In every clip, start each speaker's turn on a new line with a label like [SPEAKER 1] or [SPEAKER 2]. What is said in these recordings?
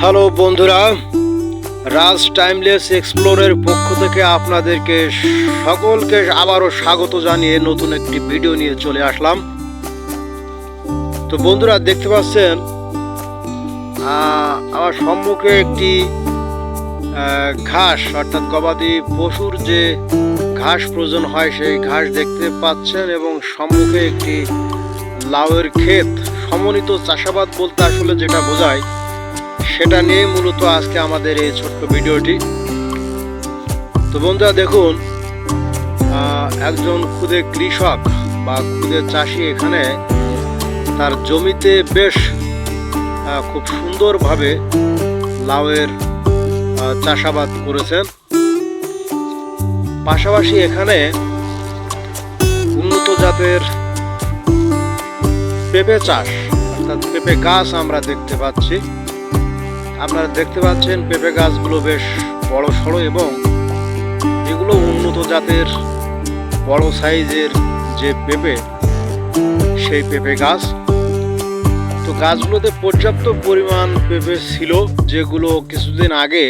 [SPEAKER 1] Hello বন্ধুরা, রাজ timeless এক্সপ্লোরের পক্ষ থেকে আপনাদেরকে সকলকে আবারও স্বাগত জানিয়ে নতুন একটি ভিডিও নিয়ে চলে আসলাম। তো বন্ধুরা, দেখতে পাচ্ছেন আমার সম্মুখে একটি ঘাস অর্থাৎ গবাদি পশুর যে ঘাস প্রয়োজন হয় সেই ঘাস দেখতে পাচ্ছেন, এবং সম্মুখে একটি লাউয়ের ক্ষেত। সমন্বিত চাষাবাদ বলতে আসলে যেটা বোঝায় সেটা নিয়ে মূলত আজকে আমাদের এই ছোট্ট ভিডিওটি। তো বন্ধুরা দেখুন, একজন ক্ষুদে কৃষক বা ক্ষুদে চাষি এখানে তার জমিতে বেশ খুব সুন্দরভাবে লাউয়ের চাষাবাদ করেছেন। পাশাপাশি এখানে উন্নত জাতের পেঁপে চাষ অর্থাৎ পেঁপে গাছ আমরা দেখতে পাচ্ছি। আপনারা দেখতে পাচ্ছেন পেঁপে গাছগুলো বেশ বড় সড়ো, এবং এগুলো উন্নত জাতের বড় সাইজের যে পেঁপে, সেই পেঁপে গাছ। তো গাছগুলোতে পর্যাপ্ত পরিমাণ পেঁপে ছিল, যেগুলো কিছুদিন আগে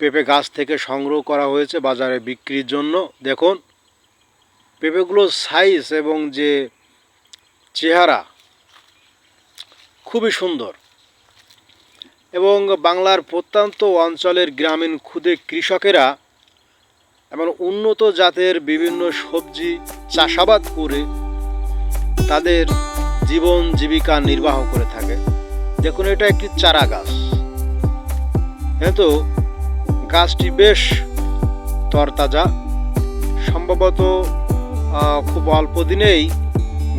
[SPEAKER 1] পেঁপে গাছ থেকে সংগ্রহ করা হয়েছে বাজারে বিক্রির জন্য। দেখুন পেঁপেগুলোর সাইজ এবং যে চেহারা খুবই সুন্দর, এবং বাংলার প্রত্যন্ত অঞ্চলের গ্রামীণ ক্ষুদে কৃষকেরা এমন উন্নত জাতের বিভিন্ন সবজি চাষাবাদ করে তাদের জীবন জীবিকা নির্বাহ করে থাকে। দেখুন, এটা একটি চারা গাছ, কিন্তু গাছটি বেশ তরতাজা। সম্ভবত খুব অল্প দিনেই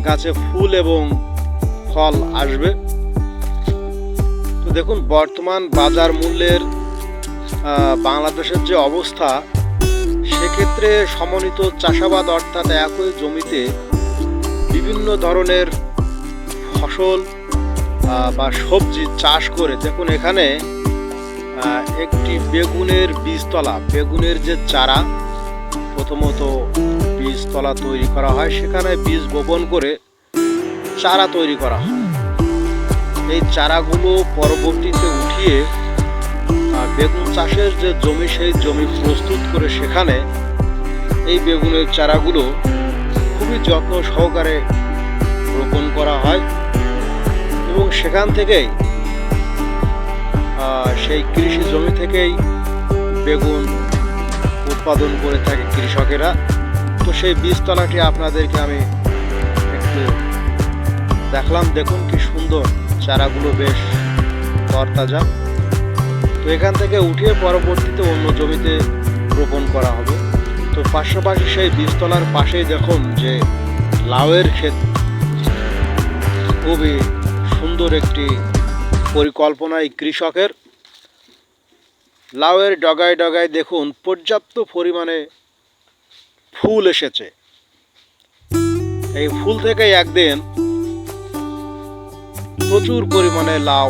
[SPEAKER 1] গাছে ফুল এবং ফল আসবে। তো দেখুন, বর্তমান বাজার মূল্যের বাংলাদেশের যে অবস্থা, সেক্ষেত্রে সমন্বিত চাষাবাদ অর্থাৎ একই জমিতে বিভিন্ন ধরনের ফসল বা সবজি চাষ করে, দেখুন এখানে একটি বেগুনের বীজতলা, বেগুনের যে চারা, প্রথমত বীজতলা তৈরি করা হয়, সেখানে বীজ বপন করে চারা তৈরি করা হয়। এই চারাগুলো পরবর্তীতে উঠিয়ে বেগুন চাষের যে জমি, সেই জমি প্রস্তুত করে সেখানে এই বেগুনের চারাগুলো খুবই যত্ন সহকারে রোপণ করা হয়, এবং সেখান থেকেই সেই কৃষি জমি থেকেই বেগুন উৎপাদন করে থাকে কৃষকেরা। তো সেই বীজতলাটি আপনাদেরকে আমি একটু দেখলাম। দেখুন কি সুন্দর, চারাগুলো বেশ তরতাজা। তো এখান থেকে উঠিয়ে পরবর্তীতে অন্য জমিতে রোপণ করা হবে। তো পাশাপাশি সেই বীজতলার পাশেই দেখুন যে লাউয়ের ক্ষেত, খুবই সুন্দর একটি পরিকল্পনা এই কৃষকের। লাউয়ের ডগায় ডগায় দেখুন পর্যাপ্ত পরিমাণে ফুল এসেছে। এই ফুল থেকে একদিন প্রচুর পরিমাণে লাউ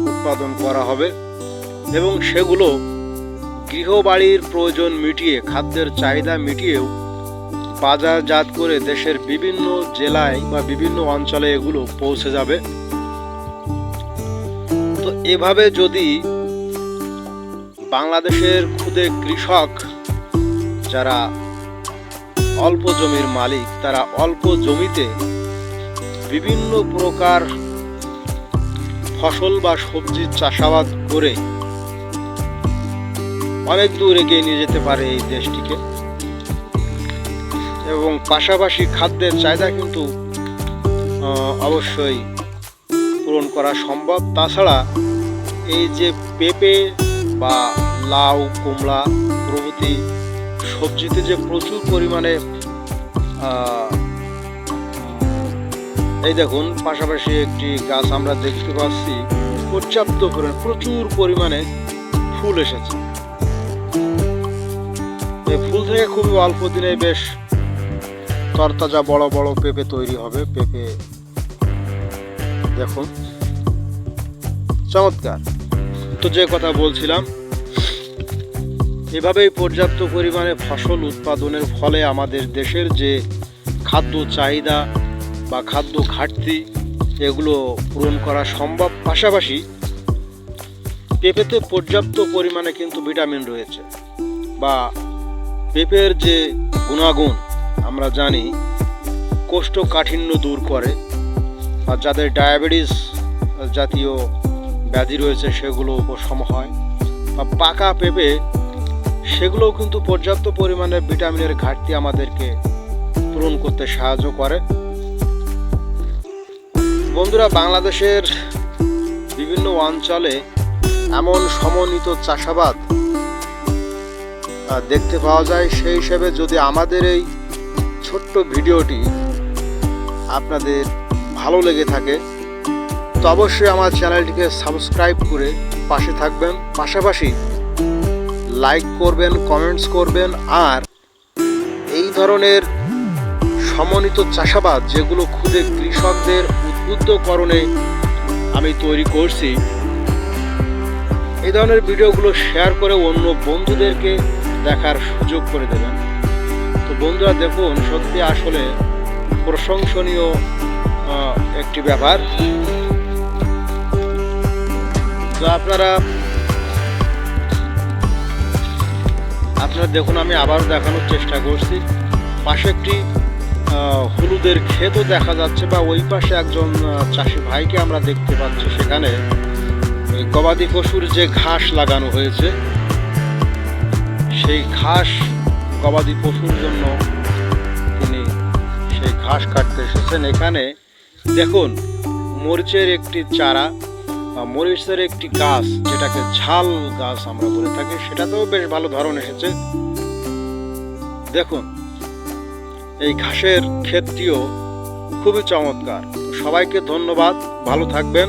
[SPEAKER 1] উৎপাদন করা হবে, এবং সেগুলো গৃহবাড়ির প্রয়োজন মিটিয়ে, খাদ্যের চাহিদা মিটিয়েও বাজারজাত করে দেশের বিভিন্ন জেলায় বা বিভিন্ন অঞ্চলে এগুলো পৌঁছে যাবে। তো এভাবে যদি বাংলাদেশের ক্ষুদে কৃষক যারা অল্প জমির মালিক, তারা অল্প জমিতে বিভিন্ন প্রকার ফসল বা সবজির চাষাবাদ করে অনেক দূর এগিয়ে নিয়ে যেতে পারে এই দেশটিকে, এবং পাশাপাশি খাদ্যের চাহিদা কিন্তু অবশ্যই পূরণ করা সম্ভব। তাছাড়া এই যে পেঁপে বা লাউ, কুমড়া প্রভৃতি সবজিতে যে প্রচুর পরিমাণে, এই দেখুন পাশাপাশি একটি গাছ আমরা দেখতে পাচ্ছি পর্যাপ্ত পরিমাণে প্রচুর পরিমাণে ফুল এসেছে। এই ফুল থেকে খুবই অল্প দিনে বেশ তরতাজা বড় বড় পেঁপে তৈরি হবে। পেঁপে দেখুন চমৎকার। তো যে কথা বলছিলাম, এভাবেই পর্যাপ্ত পরিমাণে ফসল উৎপাদনের ফলে আমাদের দেশের যে খাদ্য চাহিদা বা খাদ্য ঘাটতি, এগুলো পূরণ করা সম্ভব। পাশাপাশি পেঁপেতে পর্যাপ্ত পরিমাণে কিন্তু ভিটামিন রয়েছে, বা পেঁপের যে গুণাগুণ আমরা জানি, কোষ্ঠকাঠিন্য দূর করে, আর যাদের ডায়াবেটিস জাতীয় ব্যাধি রয়েছে সেগুলো উপশম হয়। বা পাকা পেঁপে সেগুলোও কিন্তু পর্যাপ্ত পরিমাণে ভিটামিনের ঘাটতি আমাদেরকে পূরণ করতে সাহায্য করে। বন্ধুরা, বাংলাদেশের বিভিন্ন অঞ্চলে এমন সমন্বিত চাষাবাদ দেখতে পাওয়া যায়। সেই হিসেবে যদি আমাদের এই ছোট্ট ভিডিওটি আপনাদের ভালো লেগে থাকে তো অবশ্যই আমার চ্যানেলটিকে সাবস্ক্রাইব করে পাশে থাকবেন। পাশাপাশি লাইক করবেন, কমেন্টস করবেন। আর এই ধরনের সমন্বিত চাষাবাদ যেগুলো ক্ষুদে কৃষকদের উদ্বুদ্ধকরণে আমি তৈরি করছি, এই ধরনের ভিডিওগুলো শেয়ার করে অন্য বন্ধুদেরকে দেখার সুযোগ করে দেবেন। তো বন্ধুরা দেখুন, সত্যি আসলে প্রশংসনীয় একটি ব্যাপার। তো আপনারা দেখুন, আমি আবারও দেখানোর চেষ্টা করছি। পাশে একটি হলুদের ক্ষেতও দেখা যাচ্ছে, বা ওই পাশে একজন চাষি ভাইকে আমরা দেখতে পাচ্ছি। সেখানে গবাদি পশুর যে ঘাস লাগানো হয়েছে, সেই ঘাস গবাদি পশুর জন্য তিনি সেই ঘাস কাটতে এসেছেন। এখানে দেখুন, মরিচের একটি চারা বা মরিচের একটি গাছ, যেটাকে ঝাল গাছ আমরা বলে থাকি, সেটাতেও বেশ ভালো ধরন এসেছে। দেখুন, এই ঘাসের ক্ষেতটিও খুবই চমৎকার। সবাইকে ধন্যবাদ, ভালো থাকবেন।